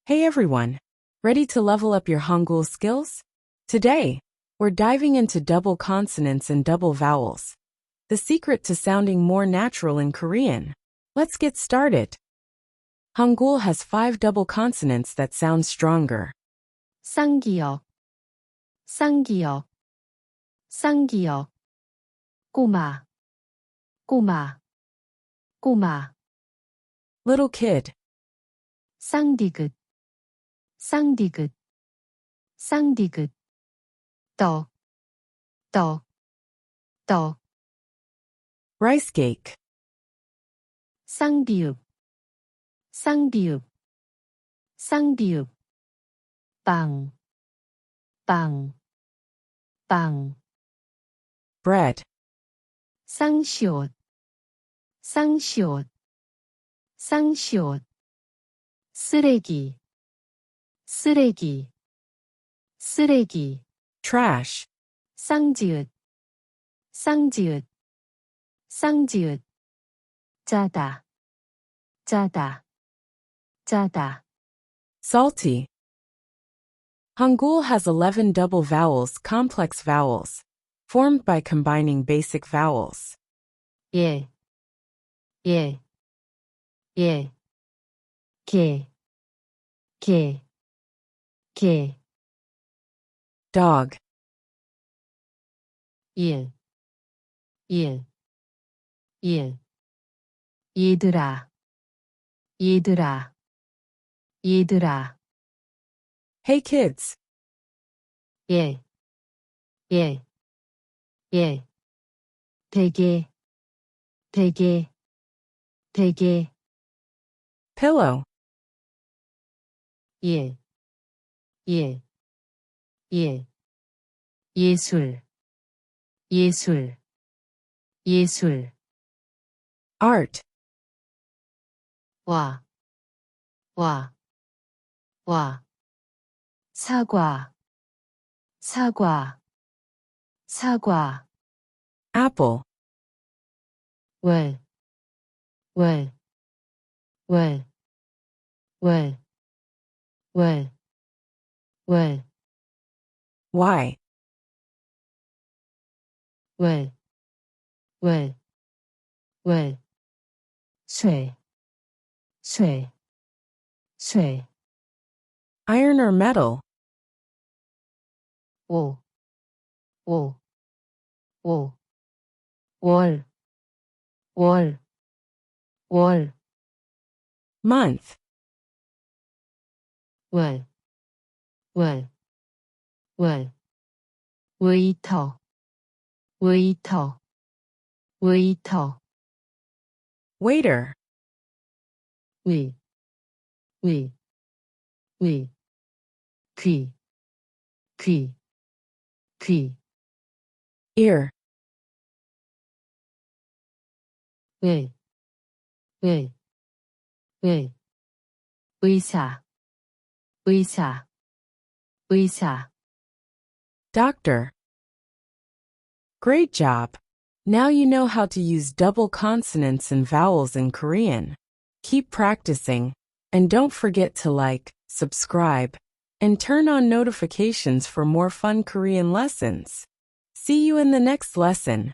Hey everyone! Ready to level up your Hangul skills? Today, we're diving into double consonants and double vowels. The secret to sounding more natural in Korean. Let's get started. Hangul has 5 double consonants that sound stronger. 쌍기역, 쌍기역, 쌍기역. 꼬마, 꼬마, 꼬마. Little kid, 쌍디귿, 쌍디귿, 쌍디귿. 떡, 떡, 떡. rice cake, 쌍비읍, 쌍비읍, 쌍비읍. 빵, 빵, 빵. bread, 쌍시옷, 쌍시옷, 쌍시옷. 쓰레기, 쓰레기, 쓰레기. trash, 쌍지읒, 쌍지읒, 쌍지읒. 짜다, 짜다, 짜다. salty. Hangul has 11 double vowels, complex vowels, formed by combining basic vowels. 예, 예, 예. 개, 개, 개. Dog, 일, 일, 일. 얘들아, 얘들아, 얘들아. hey kids, 예, 예, 예. 되게, 되게, 되게. pillow, 일, 일, 일. 예술, 예술, 예술. art, 와, 와, 와. 사과, 사과, 사과. apple, 월, 월, 월, 월, 월, 월, y, 월, 월, 월. 쇠, 쇠, 쇠. iron or metal, 오, 오, 오. 월, 월, 월. month, 월, 월, 월. 웨이터, 웨이터, 웨이터. waiter, 위, 위, 위. 귀, 귀, 귀. ear, 왜, 왜, 왜. 의사, 의사, 의사. doctor. Great job! Now you know how to use double consonants and vowels in Korean. Keep practicing, and don't forget to like, subscribe, and turn on notifications for more fun Korean lessons. See you in the next lesson.